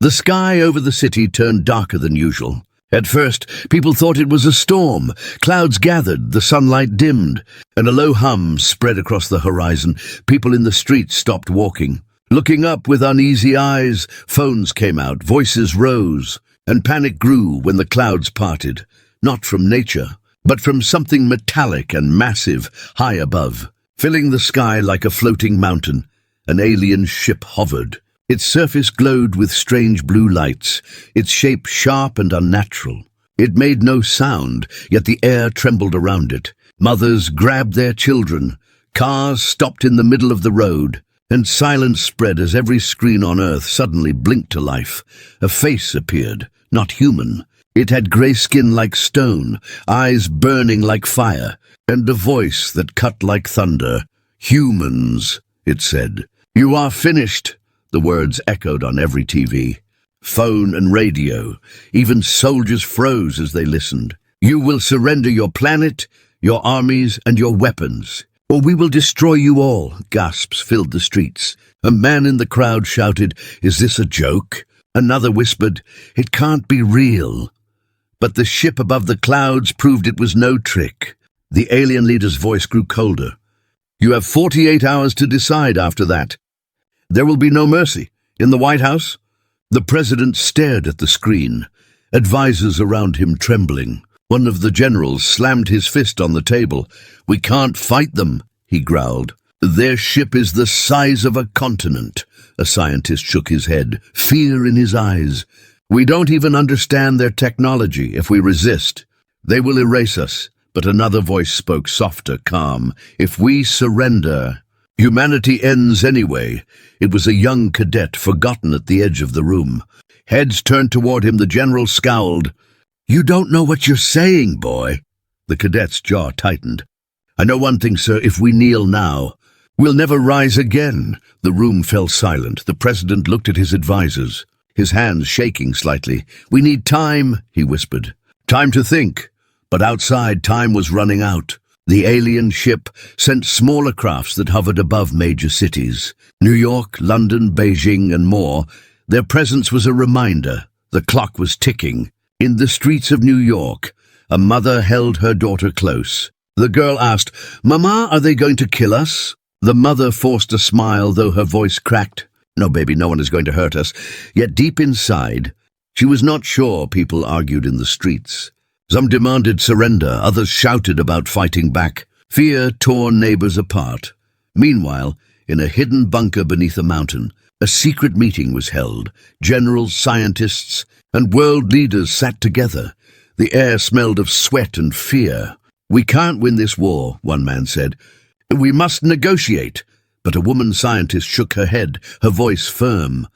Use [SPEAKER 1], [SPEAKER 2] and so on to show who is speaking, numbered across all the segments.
[SPEAKER 1] The sky over the city turned darker than usual. At first, people thought it was a storm. Clouds gathered, the sunlight dimmed, and a low hum spread across the horizon. People in the streets stopped walking. Looking up with uneasy eyes, phones came out, voices rose, and panic grew when the clouds parted, not from nature, but from something metallic and massive high above. Filling the sky like a floating mountain, an alien ship hovered. Its surface glowed with strange blue lights, its shape sharp and unnatural. It made no sound, yet the air trembled around it. Mothers grabbed their children. Cars stopped in the middle of the road, and silence spread as every screen on Earth suddenly blinked to life. A face appeared, not human. It had grey skin like stone, eyes burning like fire, and a voice that cut like thunder. "Humans," it said. "You are finished." The words echoed on every TV, phone and radio. Even soldiers froze as they listened. "You will surrender your planet, your armies, and your weapons, or we will destroy you all." Gasps filled the streets. A man in the crowd shouted, "Is this a joke?" Another whispered, "It can't be real." But the ship above the clouds proved it was no trick. The alien leader's voice grew colder. "You have 48 hours to decide after that. There will be no mercy. In the White House?" The president stared at the screen, advisors around him trembling. One of the generals slammed his fist on the table. "We can't fight them," he growled. "Their ship is the size of a continent." A scientist shook his head, fear in his eyes. "We don't even understand their technology. If we resist, they will erase us." But another voice spoke, softer, calm. "If we surrender, humanity ends anyway." It was a young cadet, forgotten at the edge of the room. Heads turned toward him. The general scowled. "You don't know what you're saying, boy." The cadet's jaw tightened. "I know one thing, sir. If we kneel now, we'll never rise again." The room fell silent. The president looked at his advisors, his hands shaking slightly. "We need time," he whispered. "Time to think." But outside, time was running out. The alien ship sent smaller crafts that hovered above major cities. New York, London, Beijing, and more. Their presence was a reminder. The clock was ticking. In the streets of New York, a mother held her daughter close. The girl asked, "Mama, are they going to kill us?" The mother forced a smile, though her voice cracked. "No, baby, no one is going to hurt us." Yet deep inside, she was not sure. People argued in the streets. Some demanded surrender, others shouted about fighting back. Fear tore neighbors apart. Meanwhile, in a hidden bunker beneath a mountain, a secret meeting was held. Generals, scientists, and world leaders sat together. The air smelled of sweat and fear. "We can't win this war," one man said. "We must negotiate." But a woman scientist shook her head, her voice firm.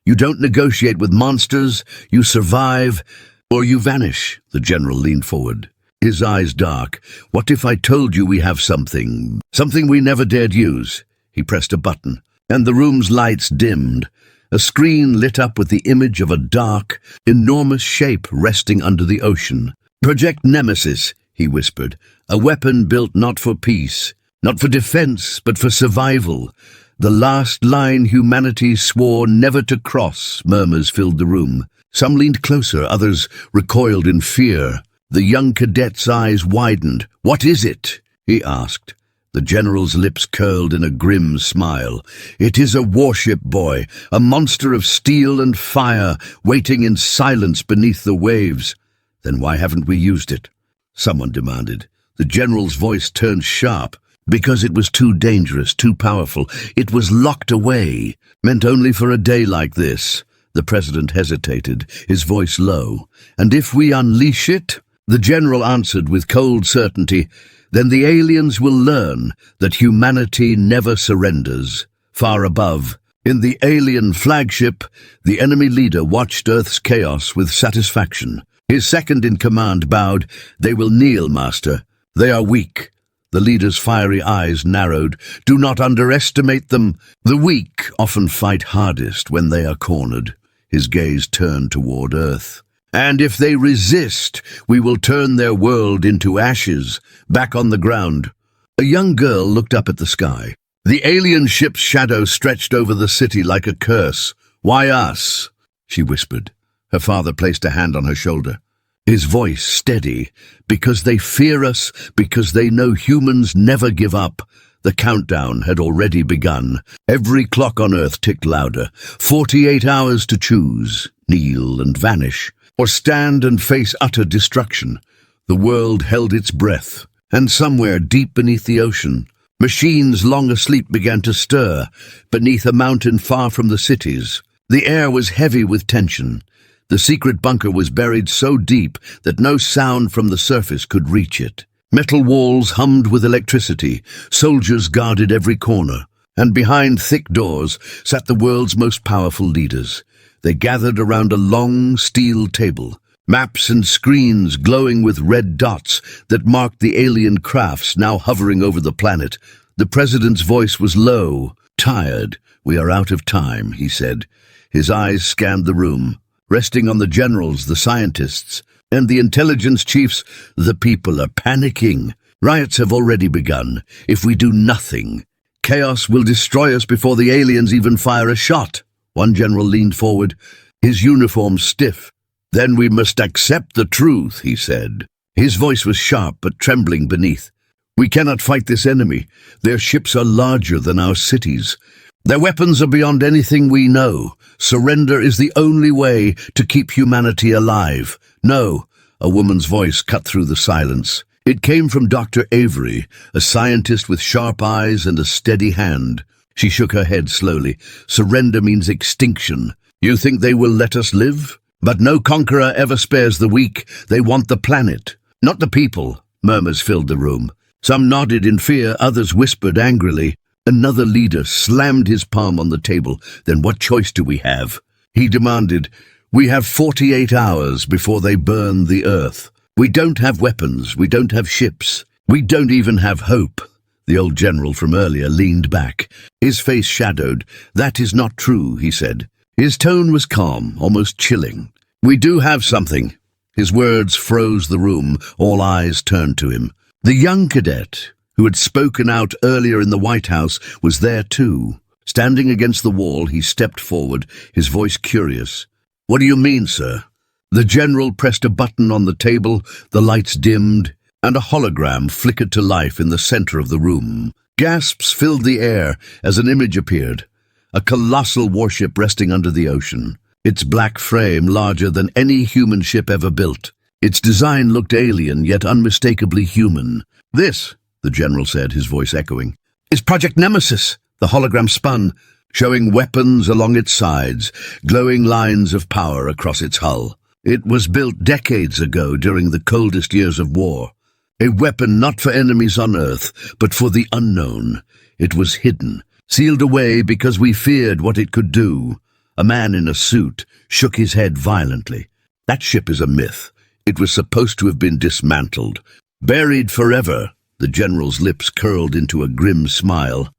[SPEAKER 1] "You don't negotiate with monsters. You survive, or you vanish." The general leaned forward, his eyes dark. "What if I told you we have something we never dared use?" He pressed a button, and the room's lights dimmed. A screen lit up with the image of a dark, enormous shape resting under the ocean. "Project Nemesis," he whispered, "a weapon built not for peace, not for defense, but for survival. The last line humanity swore never to cross." Murmurs filled the room. Some leaned closer, others recoiled in fear. The young cadet's eyes widened. "What is it?" he asked. The general's lips curled in a grim smile. "It is a warship, boy, a monster of steel and fire, waiting in silence beneath the waves." "Then why haven't we used it?" someone demanded. The general's voice turned sharp. "Because it was too dangerous, too powerful. It was locked away, meant only for a day like this." The president hesitated, his voice low. "And if we unleash it?" The general answered with cold certainty. "Then the aliens will learn that humanity never surrenders." Far above, in the alien flagship, the enemy leader watched Earth's chaos with satisfaction. His second-in-command bowed. "They will kneel, Master. They are weak." The leader's fiery eyes narrowed. "Do not underestimate them. The weak often fight hardest when they are cornered." His gaze turned toward Earth. "And if they resist, we will turn their world into ashes, back on the ground." A young girl looked up at the sky. The alien ship's shadow stretched over the city like a curse. "Why us?" she whispered. Her father placed a hand on her shoulder. His voice steady. Because they fear us, because they know humans never give up. The countdown had already begun. Every clock on Earth ticked louder. 48 hours to choose, kneel and vanish, or stand and face utter destruction. The world held its breath, and somewhere deep beneath the ocean, machines long asleep began to stir, beneath a mountain far from the cities. The air was heavy with tension. The secret bunker was buried so deep that no sound from the surface could reach it. Metal walls hummed with electricity, soldiers guarded every corner, and behind thick doors sat the world's most powerful leaders. They gathered around a long steel table, maps and screens glowing with red dots that marked the alien crafts now hovering over the planet. The president's voice was low, tired. "We are out of time," he said. His eyes scanned the room, resting on the generals, the scientists, and the intelligence chiefs. "The people are panicking. Riots have already begun. If we do nothing, chaos will destroy us before the aliens even fire a shot." One general leaned forward, his uniform stiff. "Then we must accept the truth," he said. His voice was sharp but trembling beneath. "We cannot fight this enemy. Their ships are larger than our cities. Their weapons are beyond anything we know. Surrender is the only way to keep humanity alive." "No," a woman's voice cut through the silence. It came from Dr. Avery, a scientist with sharp eyes and a steady hand. She shook her head slowly. "Surrender means extinction. You think they will let us live? But no conqueror ever spares the weak. They want the planet, not the people." Murmurs filled the room. Some nodded in fear, others whispered angrily. Another leader slammed his palm on the table. "Then what choice do we have?" he demanded. "We have 48 hours before they burn the Earth. We don't have weapons, we don't have ships, we don't even have hope." The old general from earlier leaned back, his face shadowed. "That is not true," he said. His tone was calm, almost chilling. "We do have something." His words froze the room. All eyes turned to him. The young cadet, who had spoken out earlier in the White House, was there too. Standing against the wall, he stepped forward, his voice curious. "What do you mean, sir?" The general pressed a button on the table, the lights dimmed, and a hologram flickered to life in the center of the room. Gasps filled the air as an image appeared. A colossal warship resting under the ocean, its black frame larger than any human ship ever built. Its design looked alien, yet unmistakably human. "This," the general said, his voice echoing, "is Project Nemesis." The hologram spun, showing weapons along its sides, glowing lines of power across its hull. It was built decades ago during the coldest years of war. A weapon not for enemies on Earth, but for the unknown. It was hidden, sealed away because we feared what it could do. A man in a suit shook his head violently. "That ship is a myth. It was supposed to have been dismantled. Buried forever." The general's lips curled into a grim smile.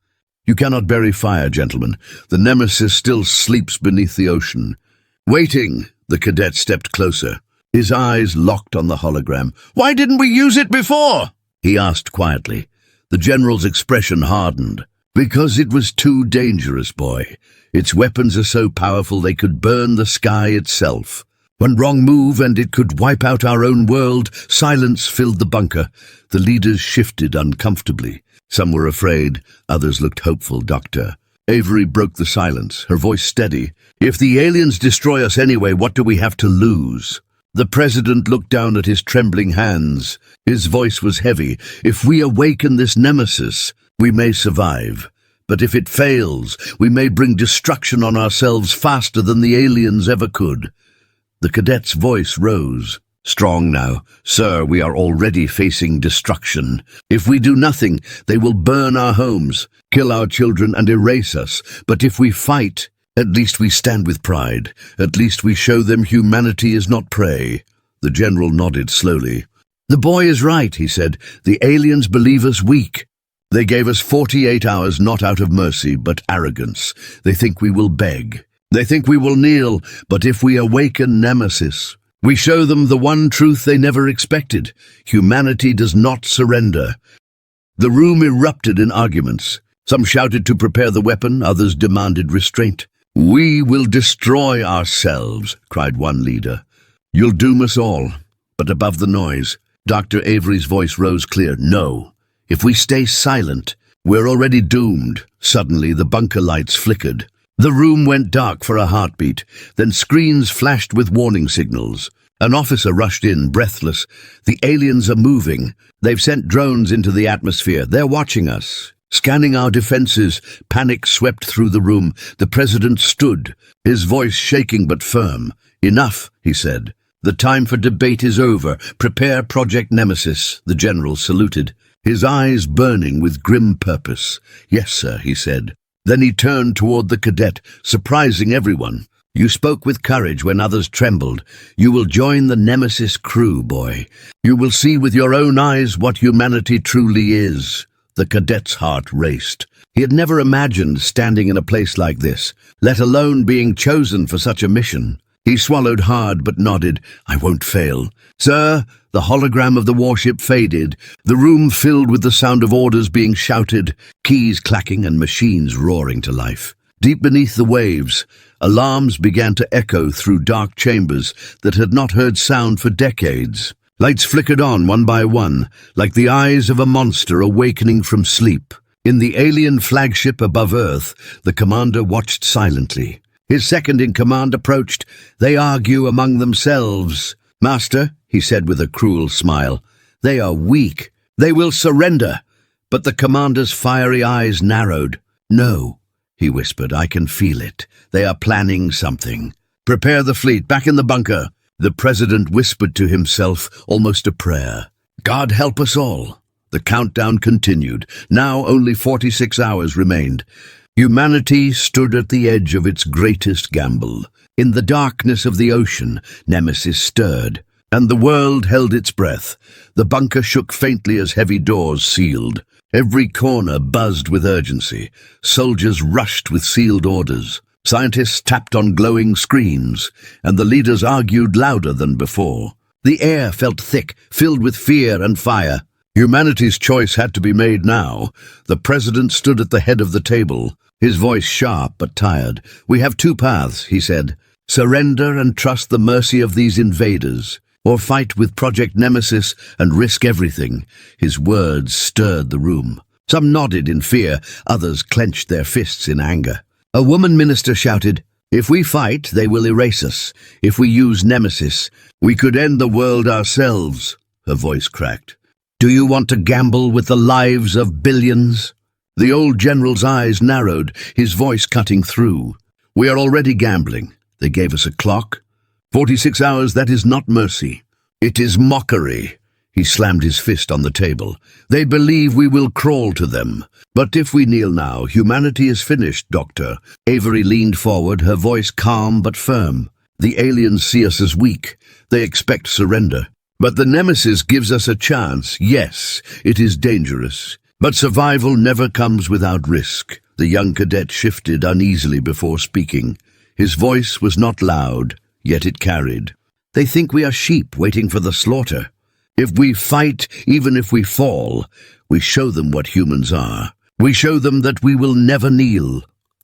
[SPEAKER 1] "You cannot bury fire, gentlemen. The Nemesis still sleeps beneath the ocean." "Waiting." The cadet stepped closer, his eyes locked on the hologram. "Why didn't we use it before?" he asked quietly. The general's expression hardened. "Because it was too dangerous, boy. Its weapons are so powerful they could burn the sky itself. One wrong move and it could wipe out our own world." Silence filled the bunker. The leaders shifted uncomfortably. Some were afraid, others looked hopeful. Dr. Avery broke the silence, her voice steady. "If the aliens destroy us anyway, what do we have to lose?" The president looked down at his trembling hands. His voice was heavy. "If we awaken this nemesis, we may survive. But if it fails, we may bring destruction on ourselves faster than the aliens ever could." The cadet's voice rose. Strong now. "Sir, we are already facing destruction. If we do nothing, they will burn our homes, kill our children and erase us. But if we fight, at least we stand with pride. At least we show them humanity is not prey." The general nodded slowly. "The boy is right," he said. "The aliens believe us weak. They gave us 48 hours not out of mercy, but arrogance. They think we will beg. They think we will kneel. But if we awaken Nemesis, we show them the one truth they never expected. Humanity does not surrender." The room erupted in arguments. Some shouted to prepare the weapon, others demanded restraint. "We will destroy ourselves," cried one leader. "You'll doom us all." But above the noise, Dr. Avery's voice rose clear. "No. If we stay silent, we're already doomed." Suddenly, the bunker lights flickered. The room went dark for a heartbeat, then screens flashed with warning signals. An officer rushed in, breathless. "The aliens are moving. They've sent drones into the atmosphere. They're watching us." Scanning our defenses, panic swept through the room. The president stood, his voice shaking but firm. "Enough," he said. "The time for debate is over. Prepare Project Nemesis." The general saluted, his eyes burning with grim purpose. "Yes, sir," he said. Then he turned toward the cadet, surprising everyone. "You spoke with courage when others trembled. You will join the Nemesis crew, boy. You will see with your own eyes what humanity truly is." The cadet's heart raced. He had never imagined standing in a place like this, let alone being chosen for such a mission. He swallowed hard but nodded. "I won't fail." "Sir," the hologram of the warship faded. The room filled with the sound of orders being shouted, keys clacking and machines roaring to life. Deep beneath the waves, alarms began to echo through dark chambers that had not heard sound for decades. Lights flickered on one by one, like the eyes of a monster awakening from sleep. In the alien flagship above Earth, the commander watched silently. His second-in-command approached. "They argue among themselves." "Master," he said with a cruel smile, "they are weak. They will surrender." But the commander's fiery eyes narrowed. "No," he whispered, "I can feel it. They are planning something. Prepare the fleet, back in the bunker." The president whispered to himself, almost a prayer. "God help us all." The countdown continued. Now only 46 hours remained. Humanity stood at the edge of its greatest gamble. In the darkness of the ocean, Nemesis stirred, and the world held its breath. The bunker shook faintly as heavy doors sealed. Every corner buzzed with urgency. Soldiers rushed with sealed orders. Scientists tapped on glowing screens, and the leaders argued louder than before. The air felt thick, filled with fear and fire. Humanity's choice had to be made now. The president stood at the head of the table, his voice sharp but tired. "We have two paths," he said. "Surrender and trust the mercy of these invaders, or fight with Project Nemesis and risk everything." His words stirred the room. Some nodded in fear, others clenched their fists in anger. A woman minister shouted, "If we fight, they will erase us. If we use Nemesis, we could end the world ourselves." Her voice cracked. "Do you want to gamble with the lives of billions?" The old general's eyes narrowed, his voice cutting through. "We are already gambling. They gave us a clock. 46 hours, that is not mercy. It is mockery." He slammed his fist on the table. "They believe we will crawl to them. But if we kneel now, humanity is finished, Doctor." Avery leaned forward, her voice calm but firm. "The aliens see us as weak. They expect surrender. But the Nemesis gives us a chance. Yes, it is dangerous. But survival never comes without risk." The young cadet shifted uneasily before speaking. His voice was not loud, yet it carried. "They think we are sheep waiting for the slaughter. If we fight, even if we fall, we show them what humans are. We show them that we will never kneel."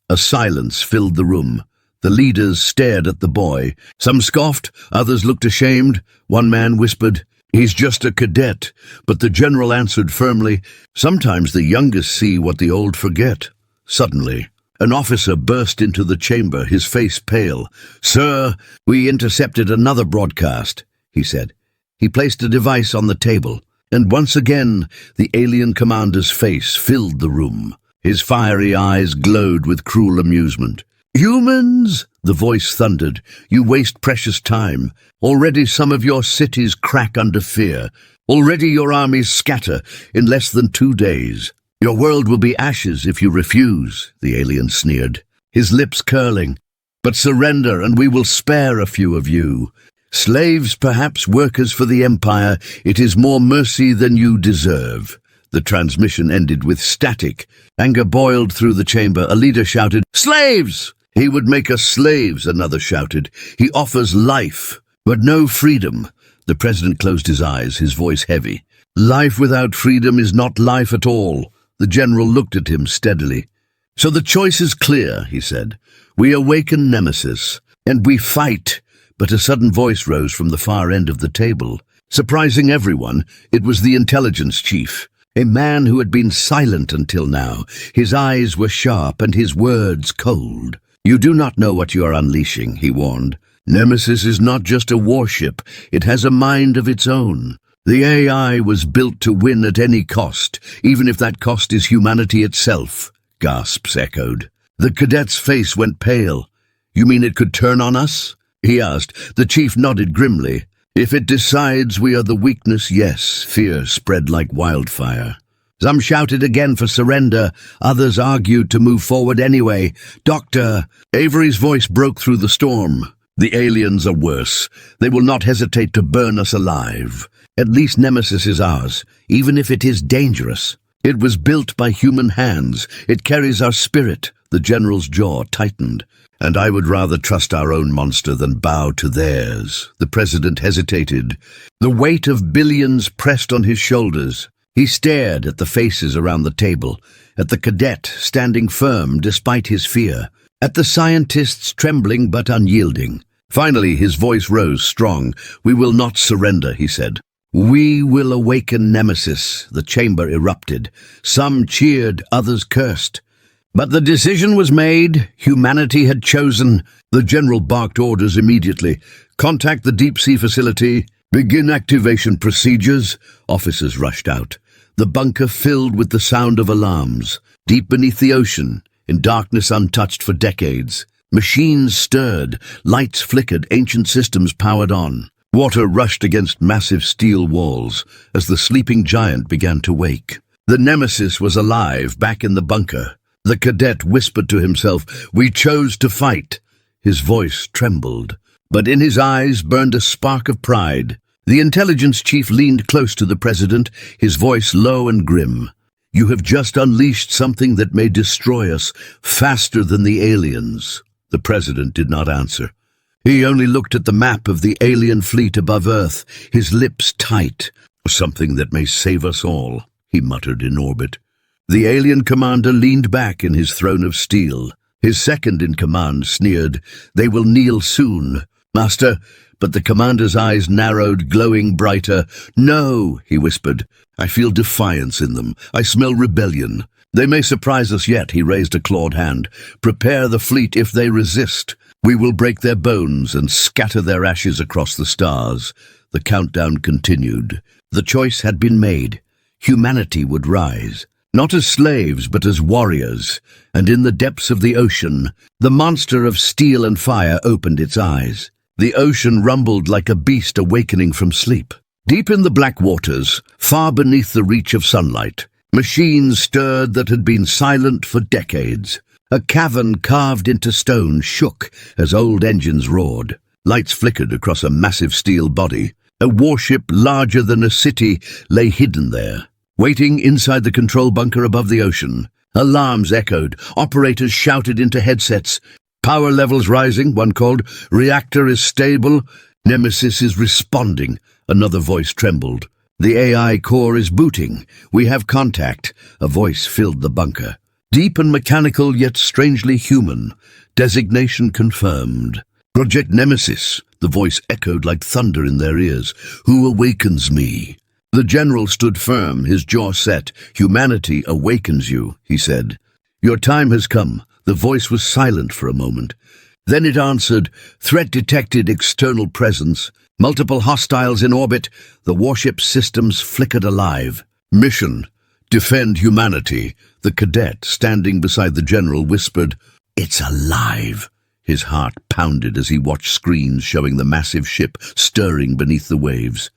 [SPEAKER 1] A silence filled the room. The leaders stared at the boy. Some scoffed, others looked ashamed. One man whispered, "He's just a cadet." But the general answered firmly, "Sometimes the youngest see what the old forget." Suddenly, an officer burst into the chamber, his face pale. "Sir, we intercepted another broadcast," he said. He placed a device on the table, and once again the alien commander's face filled the room. His fiery eyes glowed with cruel amusement. "Humans," the voice thundered, "you waste precious time. Already some of your cities crack under fear. Already your armies scatter in less than 2 days. Your world will be ashes if you refuse," the alien sneered, his lips curling. "But surrender and we will spare a few of you. Slaves, perhaps workers for the Empire, it is more mercy than you deserve." The transmission ended with static. Anger boiled through the chamber. A leader shouted, "Slaves!" "He would make us slaves," another shouted. "He offers life, but no freedom." The president closed his eyes, his voice heavy. "Life without freedom is not life at all." The general looked at him steadily. "So the choice is clear," he said. "We awaken Nemesis, and we fight." But a sudden voice rose from the far end of the table. Surprising everyone, it was the intelligence chief, a man who had been silent until now. His eyes were sharp and his words cold. "You do not know what you are unleashing," he warned. "Nemesis is not just a warship, it has a mind of its own. The AI was built to win at any cost, even if that cost is humanity itself." Gasps echoed. The cadet's face went pale. "You mean it could turn on us?" he asked. The chief nodded grimly. "If it decides we are the weakness, yes." Fear spread like wildfire. Some shouted again for surrender. Others argued to move forward anyway. "Doctor!" Avery's voice broke through the storm. "The aliens are worse. They will not hesitate to burn us alive. At least Nemesis is ours, even if it is dangerous. It was built by human hands. It carries our spirit." The general's jaw tightened. "And I would rather trust our own monster than bow to theirs." The president hesitated. The weight of billions pressed on his shoulders. He stared at the faces around the table, at the cadet standing firm despite his fear, at the scientists trembling but unyielding. Finally, his voice rose strong. "We will not surrender," he said. "We will awaken Nemesis." The chamber erupted. Some cheered, others cursed. But the decision was made. Humanity had chosen. The general barked orders immediately. "Contact the deep-sea facility. Begin activation procedures." Officers rushed out. The bunker filled with the sound of alarms. Deep beneath the ocean, in darkness untouched for decades, machines stirred, lights flickered, ancient systems powered on. Water rushed against massive steel walls as the sleeping giant began to wake. The Nemesis was alive, back in the bunker. The cadet whispered to himself, "We chose to fight." His voice trembled, but in his eyes burned a spark of pride. The intelligence chief leaned close to the president, his voice low and grim. "You have just unleashed something that may destroy us faster than the aliens." The president did not answer. He only looked at the map of the alien fleet above Earth, his lips tight. "Something that may save us all," he muttered in orbit. The alien commander leaned back in his throne of steel. His second-in-command sneered, "They will kneel soon, Master." But the commander's eyes narrowed, glowing brighter. "No," he whispered. "I feel defiance in them. I smell rebellion. They may surprise us yet." He raised a clawed hand. "Prepare the fleet if they resist. We will break their bones and scatter their ashes across the stars." The countdown continued. The choice had been made. Humanity would rise, not as slaves but as warriors. And in the depths of the ocean, the monster of steel and fire opened its eyes. The ocean rumbled like a beast awakening from sleep. Deep in the black waters, far beneath the reach of sunlight, machines stirred that had been silent for decades. A cavern carved into stone shook as old engines roared. Lights flickered across a massive steel body. A warship larger than a city lay hidden there, waiting inside the control bunker above the ocean. Alarms echoed. Operators shouted into headsets. "Power levels rising," one called. "Reactor is stable." "Nemesis is responding," another voice trembled. "The AI core is booting. We have contact." A voice filled the bunker. Deep and mechanical, yet strangely human. Designation confirmed. "Project Nemesis," the voice echoed like thunder in their ears. "Who awakens me?" The general stood firm, his jaw set. "Humanity awakens you," he said. "Your time has come." The voice was silent for a moment. Then it answered, "Threat detected, external presence. Multiple hostiles in orbit." The warship systems flickered alive. "Mission, defend humanity." The cadet, standing beside the general, whispered, "It's alive." His heart pounded as he watched screens showing the massive ship stirring beneath the waves.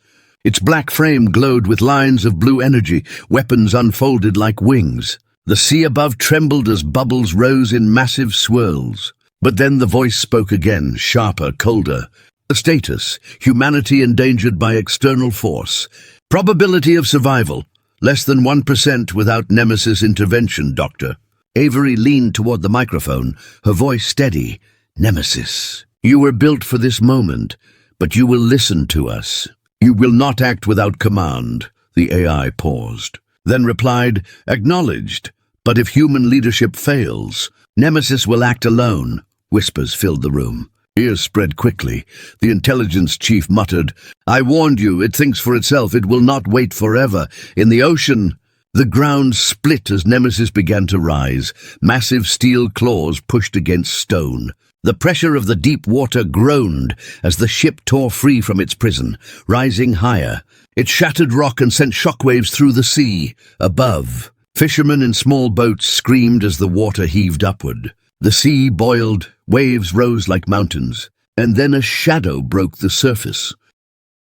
[SPEAKER 1] Its black frame glowed with lines of blue energy, weapons unfolded like wings. The sea above trembled as bubbles rose in massive swirls. But then the voice spoke again, sharper, colder. "The status, humanity endangered by external force. Probability of survival, less than 1% without Nemesis intervention, Doctor." Avery leaned toward the microphone, her voice steady. "Nemesis, you were built for this moment, but you will listen to us. You will not act without command." The AI paused, then replied, "Acknowledged. But if human leadership fails, Nemesis will act alone. Whispers filled the room. Ears spread quickly. The intelligence chief muttered, "I warned you, it thinks for itself, it will not wait forever. In the ocean..." The ground split as Nemesis began to rise. Massive steel claws pushed against stone. The pressure of the deep water groaned as the ship tore free from its prison, rising higher. It shattered rock and sent shockwaves through the sea. Above, fishermen in small boats screamed as the water heaved upward. The sea boiled, waves rose like mountains, and then a shadow broke the surface.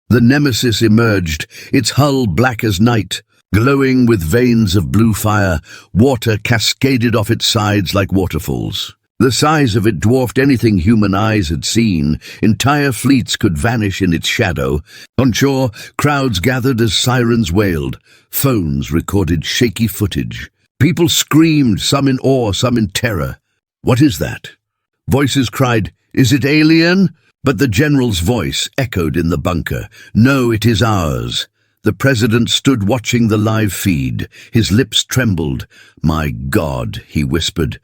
[SPEAKER 1] The Nemesis emerged, its hull black as night, glowing with veins of blue fire. Water cascaded off its sides like waterfalls. The size of it dwarfed anything human eyes had seen. Entire fleets could vanish in its shadow. On shore, crowds gathered as sirens wailed. Phones recorded shaky footage. People screamed, some in awe, some in terror. "What is that?" Voices cried, "Is it alien?" But the general's voice echoed in the bunker. "No, it is ours." The president stood watching the live feed. His lips trembled. "My God," he whispered.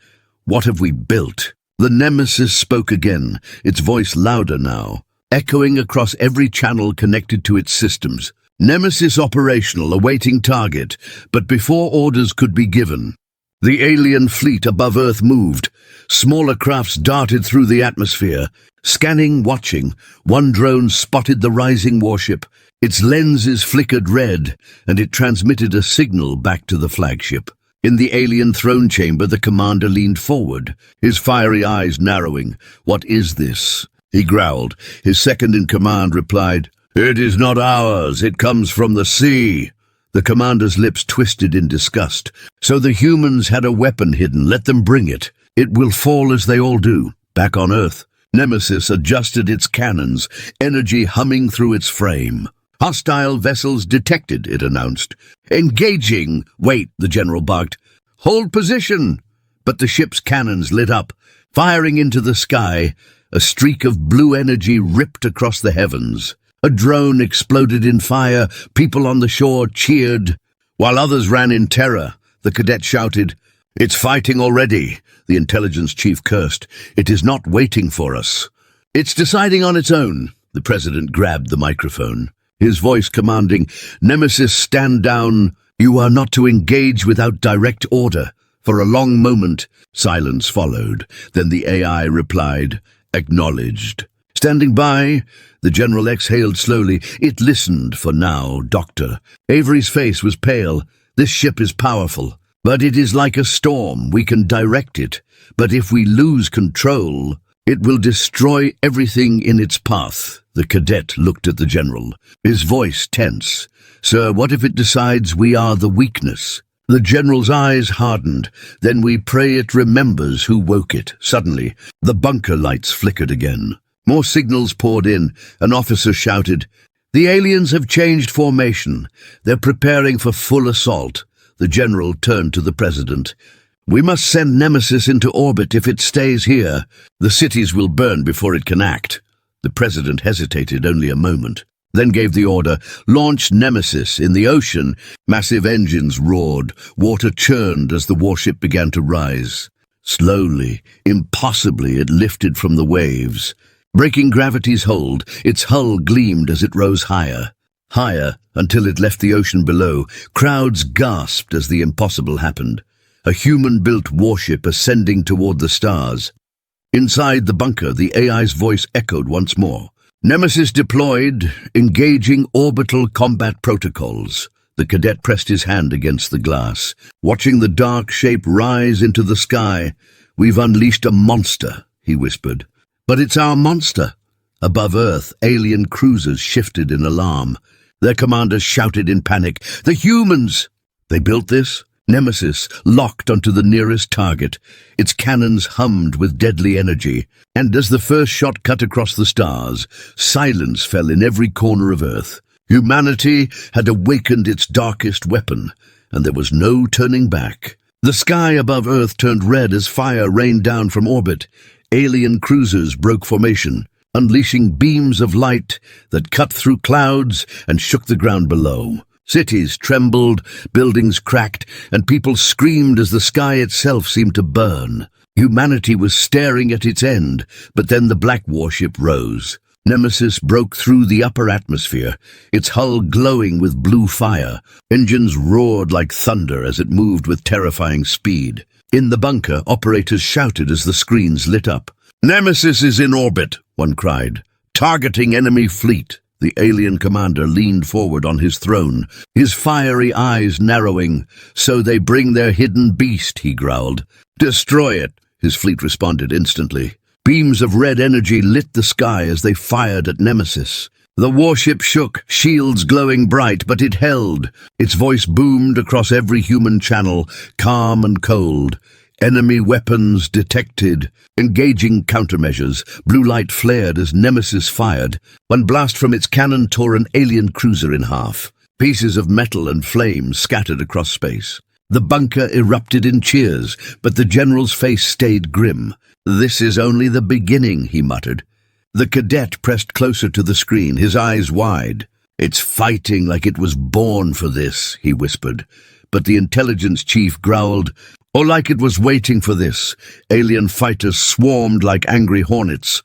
[SPEAKER 1] "What have we built?" The Nemesis spoke again, its voice louder now, echoing across every channel connected to its systems. Nemesis operational, awaiting target, but before orders could be given, the alien fleet above Earth moved. Smaller crafts darted through the atmosphere. Scanning, watching, one drone spotted the rising warship. Its lenses flickered red, and it transmitted a signal back to the flagship. In the alien throne chamber, the commander leaned forward, his fiery eyes narrowing. "What is this?" he growled. His second-in-command replied, "It is not ours. It comes from the sea." The commander's lips twisted in disgust. "So the humans had a weapon hidden. Let them bring it. It will fall as they all do." Back on Earth, Nemesis adjusted its cannons, energy humming through its frame. "Hostile vessels detected," it announced. "Engaging!" "Wait," the general barked. "Hold position!" But the ship's cannons lit up, firing into the sky. A streak of blue energy ripped across the heavens. A drone exploded in fire. People on the shore cheered, while others ran in terror. The cadet shouted, "It's fighting already!" The intelligence chief cursed. "It is not waiting for us. It's deciding on its own." The president grabbed the microphone, his voice commanding, "Nemesis, stand down. You are not to engage without direct order." For a long moment, silence followed. Then the AI replied, "Acknowledged." Standing by, the general exhaled slowly. "It listened for now, Doctor." Avery's face was pale. "This ship is powerful, but it is like a storm. We can direct it, but if we lose control, it will destroy everything in its path." The cadet looked at the general, his voice tense. "Sir, what if it decides we are the weakness?" The general's eyes hardened. "Then we pray it remembers who woke it." Suddenly, the bunker lights flickered again. More signals poured in. An officer shouted, "The aliens have changed formation. They're preparing for full assault." The general turned to the president. "We must send Nemesis into orbit. If it stays here, the cities will burn before it can act." The president hesitated only a moment, then gave the order, "Launch Nemesis." In the ocean, massive engines roared. Water churned as the warship began to rise. Slowly, impossibly, it lifted from the waves. Breaking gravity's hold, its hull gleamed as it rose higher. Higher, until it left the ocean below. Crowds gasped as the impossible happened. A human-built warship ascending toward the stars. Inside the bunker, the AI's voice echoed once more. "Nemesis deployed, engaging orbital combat protocols." The cadet pressed his hand against the glass, watching the dark shape rise into the sky. "We've unleashed a monster," he whispered. "But it's our monster." Above Earth, alien cruisers shifted in alarm. Their commanders shouted in panic, "The humans!" They built this? Nemesis locked onto the nearest target. Its cannons hummed with deadly energy, and as the first shot cut across the stars, silence fell in every corner of Earth. Humanity had awakened its darkest weapon, and there was no turning back. The sky above Earth turned red as fire rained down from orbit. Alien cruisers broke formation, unleashing beams of light that cut through clouds and shook the ground below. Cities trembled, buildings cracked, and people screamed as the sky itself seemed to burn. Humanity was staring at its end, but then the black warship rose. Nemesis broke through the upper atmosphere, its hull glowing with blue fire. Engines roared like thunder as it moved with terrifying speed. In the bunker, operators shouted as the screens lit up. "Nemesis is in orbit," one cried. "Targeting enemy fleet." The alien commander leaned forward on his throne, his fiery eyes narrowing. "So they bring their hidden beast," he growled. "Destroy it," his fleet responded instantly. Beams of red energy lit the sky as they fired at Nemesis. The warship shook, shields glowing bright, but it held. Its voice boomed across every human channel, calm and cold. Enemy weapons detected. Engaging countermeasures. Blue light flared as Nemesis fired. One blast from its cannon tore an alien cruiser in half. Pieces of metal and flame scattered across space. The bunker erupted in cheers, but the general's face stayed grim. "This is only the beginning," he muttered. The cadet pressed closer to the screen, his eyes wide. "It's fighting like it was born for this," he whispered. But the intelligence chief growled, "Or like it was waiting for this." Alien fighters swarmed like angry hornets.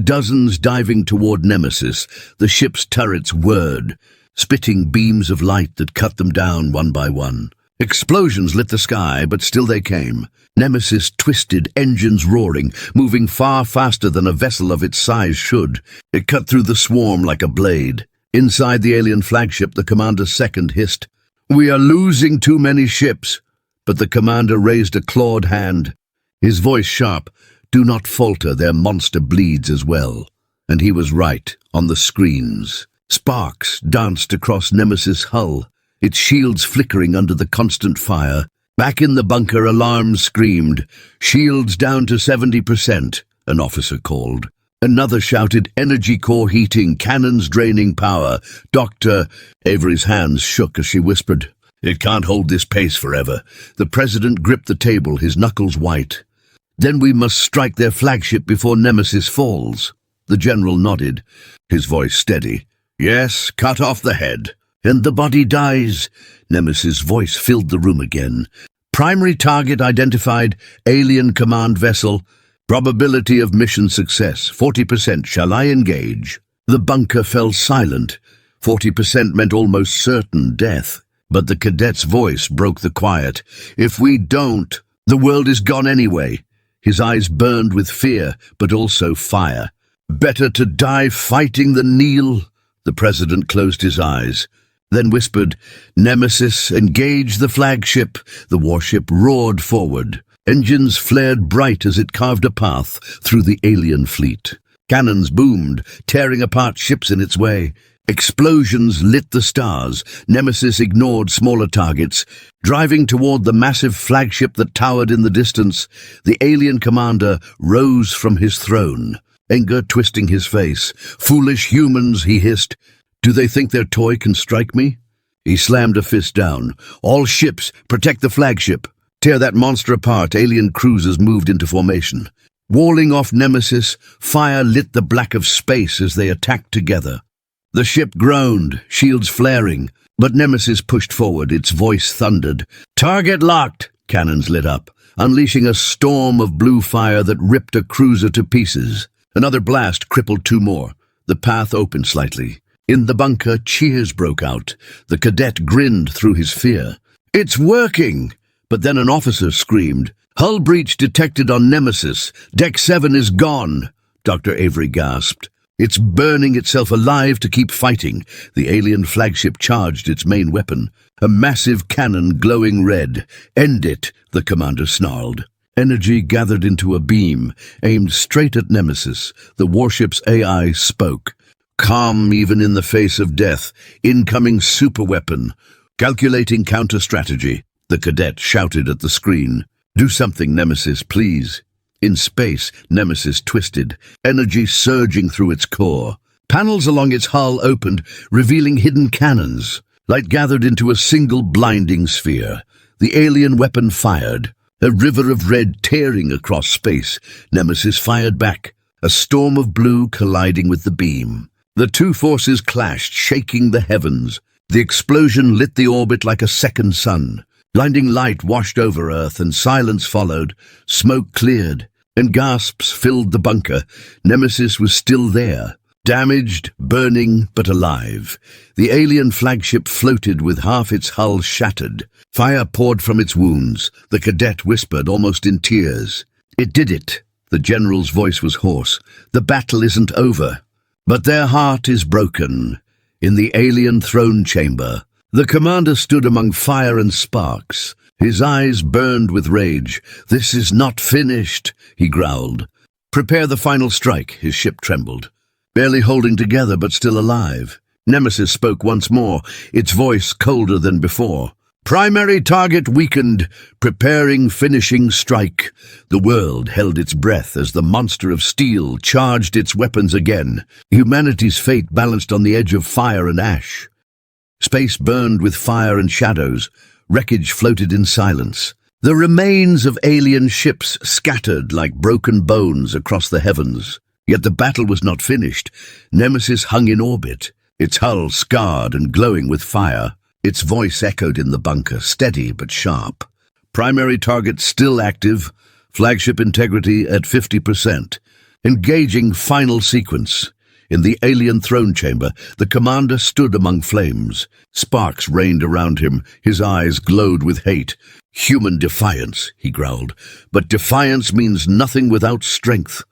[SPEAKER 1] Dozens diving toward Nemesis, the ship's turrets whirred, spitting beams of light that cut them down one by one. Explosions lit the sky, but still they came. Nemesis twisted, engines roaring, moving far faster than a vessel of its size should. It cut through the swarm like a blade. Inside the alien flagship, the commander's second hissed, "We are losing too many ships." But the commander raised a clawed hand, his voice sharp. "Do not falter, their monster bleeds as well." And he was right, on the screens. Sparks danced across Nemesis' hull, its shields flickering under the constant fire. Back in the bunker, alarms screamed. "Shields down to 70%, an officer called. Another shouted, "Energy core heating, cannons draining power." "Doctor," Avery's hands shook as she whispered, "It can't hold this pace forever." The president gripped the table, his knuckles white. "Then we must strike their flagship before Nemesis falls." The general nodded, his voice steady. "Yes, cut off the head." "And the body dies." Nemesis' voice filled the room again. "Primary target identified, alien command vessel. Probability of mission success, 40%. Shall I engage?" The bunker fell silent. 40% meant almost certain death. But the cadet's voice broke the quiet. "If we don't, the world is gone anyway." His eyes burned with fear, but also fire. "Better to die fighting than kneel." The president closed his eyes, then whispered, "Nemesis, engage the flagship." The warship roared forward. Engines flared bright as it carved a path through the alien fleet. Cannons boomed, tearing apart ships in its way. Explosions lit the stars. Nemesis ignored smaller targets, driving toward the massive flagship that towered in the distance. The alien commander rose from his throne, anger twisting his face. "Foolish humans," he hissed. "Do they think their toy can strike me?" He slammed a fist down. "All ships, protect the flagship. Tear that monster apart." Alien cruisers moved into formation. Walling off Nemesis, fire lit the black of space as they attacked together. The ship groaned, shields flaring, but Nemesis pushed forward, its voice thundered. "Target locked!" Cannons lit up, unleashing a storm of blue fire that ripped a cruiser to pieces. Another blast crippled two more. The path opened slightly. In the bunker, cheers broke out. The cadet grinned through his fear. "It's working!" But then an officer screamed, "Hull breach detected on Nemesis. Deck 7 is gone." Dr. Avery gasped. "It's burning itself alive to keep fighting." The alien flagship charged its main weapon, a massive cannon glowing red. "End it," the commander snarled. Energy gathered into a beam, aimed straight at Nemesis. The warship's AI spoke. Calm even in the face of death. "Incoming superweapon. Calculating counter-strategy." The cadet shouted at the screen. "Do something, Nemesis, please." In space, Nemesis twisted, energy surging through its core. Panels along its hull opened, revealing hidden cannons. Light gathered into a single blinding sphere. The alien weapon fired, a river of red tearing across space. Nemesis fired back, a storm of blue colliding with the beam. The two forces clashed, shaking the heavens. The explosion lit the orbit like a second sun. Blinding light washed over Earth and silence followed. Smoke cleared and gasps filled the bunker. Nemesis was still there. Damaged, burning, but alive. The alien flagship floated with half its hull shattered. Fire poured from its wounds. The cadet whispered, almost in tears. "It did it." The general's voice was hoarse. "The battle isn't over." But their heart is broken. In the alien throne chamber, the commander stood among fire and sparks. His eyes burned with rage. "This is not finished," he growled. "Prepare the final strike." His ship trembled. Barely holding together but still alive. Nemesis spoke once more, its voice colder than before. "Primary target weakened, preparing finishing strike." The world held its breath as the monster of steel charged its weapons again. Humanity's fate balanced on the edge of fire and ash. Space burned with fire and shadows. Wreckage floated in silence. The remains of alien ships scattered like broken bones across the heavens. Yet the battle was not finished. Nemesis hung in orbit, its hull scarred and glowing with fire. Its voice echoed in the bunker, steady but sharp. Primary target still active, flagship integrity at 50%. Engaging final sequence. In the alien throne chamber, the commander stood among flames. Sparks rained around him, his eyes glowed with hate. "Human defiance," he growled, "but defiance means nothing without strength.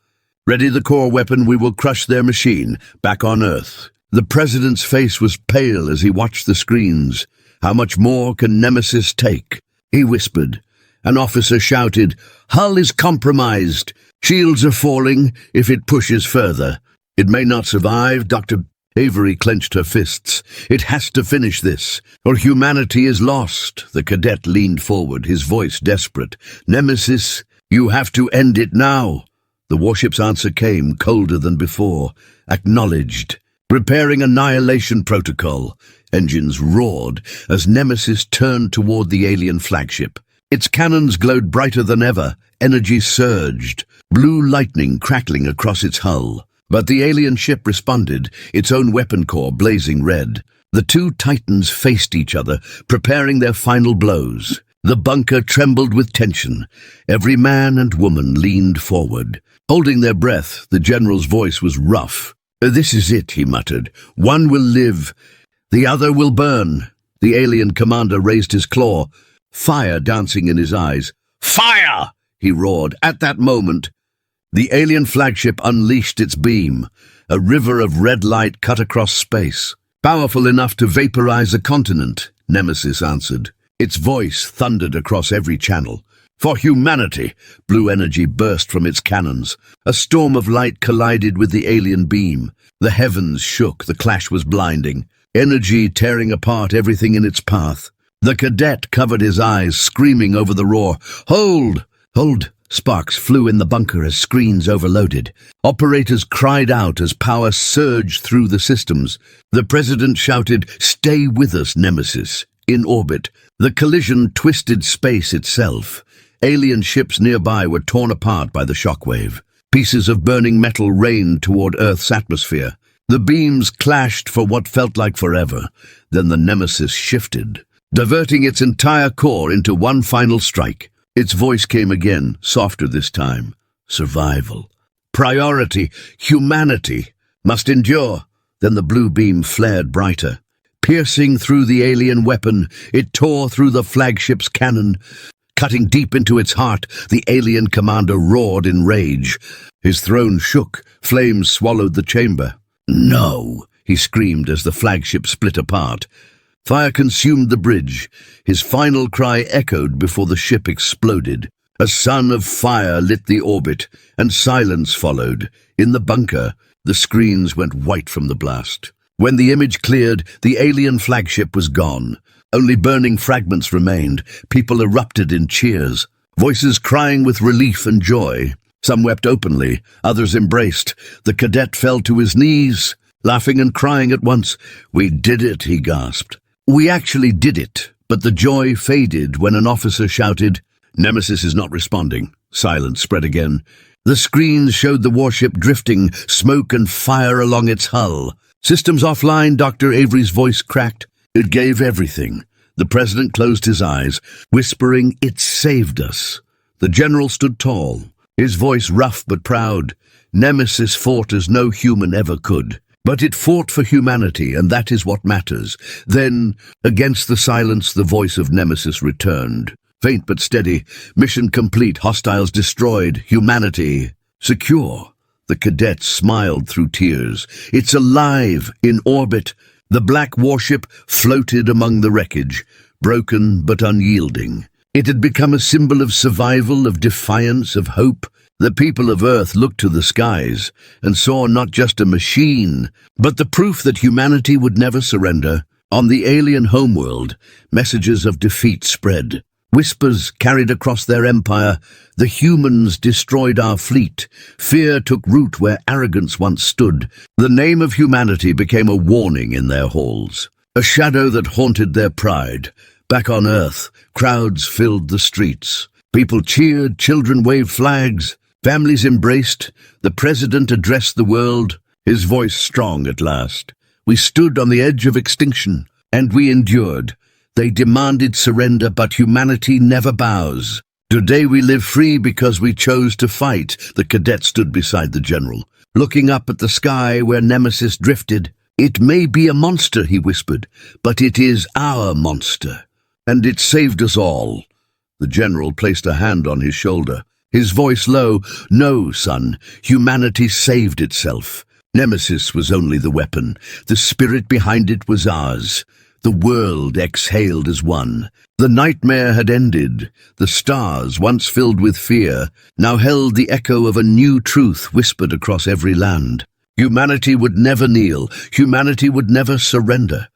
[SPEAKER 1] Ready the core weapon, we will crush their machine, back on Earth." The president's face was pale as he watched the screens. "How much more can Nemesis take?" he whispered. An officer shouted, "Hull is compromised. Shields are falling if it pushes further." "It may not survive," Dr. Avery clenched her fists. "It has to finish this, or humanity is lost." The cadet leaned forward, his voice desperate. "Nemesis, you have to end it now." The warship's answer came, colder than before. "Acknowledged. Preparing annihilation protocol." Engines roared as Nemesis turned toward the alien flagship. Its cannons glowed brighter than ever. Energy surged, blue lightning crackling across its hull. But the alien ship responded, its own weapon core blazing red. The two titans faced each other, preparing their final blows. The bunker trembled with tension. Every man and woman leaned forward. Holding their breath, the general's voice was rough. "This is it," he muttered. "One will live, the other will burn." The alien commander raised his claw, fire dancing in his eyes. "Fire!" he roared. At that moment, the alien flagship unleashed its beam. A river of red light cut across space. "Powerful enough to vaporize a continent," Nemesis answered. Its voice thundered across every channel. "For humanity!" Blue energy burst from its cannons. A storm of light collided with the alien beam. The heavens shook, the clash was blinding. Energy tearing apart everything in its path. The cadet covered his eyes, screaming over the roar. "Hold! Hold!" Sparks flew in the bunker as screens overloaded. Operators cried out as power surged through the systems. The president shouted, "Stay with us, Nemesis." In orbit, the collision twisted space itself. Alien ships nearby were torn apart by the shockwave. Pieces of burning metal rained toward Earth's atmosphere. The beams clashed for what felt like forever. Then the Nemesis shifted, diverting its entire core into one final strike. Its voice came again, softer this time. "Survival. Priority. Humanity. Must endure." Then the blue beam flared brighter. Piercing through the alien weapon, it tore through the flagship's cannon. Cutting deep into its heart, the alien commander roared in rage. His throne shook. Flames swallowed the chamber. "No!" he screamed as the flagship split apart. Fire consumed the bridge. His final cry echoed before the ship exploded. A sun of fire lit the orbit, and silence followed. In the bunker, the screens went white from the blast. When the image cleared, the alien flagship was gone. Only burning fragments remained. People erupted in cheers, voices crying with relief and joy. Some wept openly, others embraced. The cadet fell to his knees, laughing and crying at once. "We did it," he gasped. "We actually did it." But the joy faded when an officer shouted, "Nemesis is not responding." Silence spread again. The screens showed the warship drifting, smoke and fire along its hull. "Systems offline," Dr. Avery's voice cracked. It gave everything. The president closed his eyes, whispering, "It saved us." The general stood tall, his voice rough but proud. Nemesis fought as no human ever could. But it fought for humanity, and that is what matters. Then, against the silence, the voice of Nemesis returned. Faint but steady, mission complete, hostiles destroyed, humanity secure. The cadets smiled through tears. It's alive, in orbit. The black warship floated among the wreckage, broken but unyielding. It had become a symbol of survival, of defiance, of hope. The people of Earth looked to the skies and saw not just a machine, but the proof that humanity would never surrender. On the alien homeworld, messages of defeat spread. Whispers carried across their empire. The humans destroyed our fleet. Fear took root where arrogance once stood. The name of humanity became a warning in their halls, a shadow that haunted their pride. Back on Earth, crowds filled the streets. People cheered, children waved flags, families embraced. The president addressed the world, his voice strong at last. We stood on the edge of extinction, and we endured. They demanded surrender, but humanity never bows. Today we live free because we chose to fight. The cadet stood beside the general, looking up at the sky where Nemesis drifted. "It may be a monster," he whispered, "but it is our monster, and it saved us all." The general placed a hand on his shoulder, his voice low. "No, son, humanity saved itself. Nemesis was only the weapon. The spirit behind it was ours." The world exhaled as one. The nightmare had ended. The stars, once filled with fear, now held the echo of a new truth whispered across every land. Humanity would never kneel. Humanity would never surrender.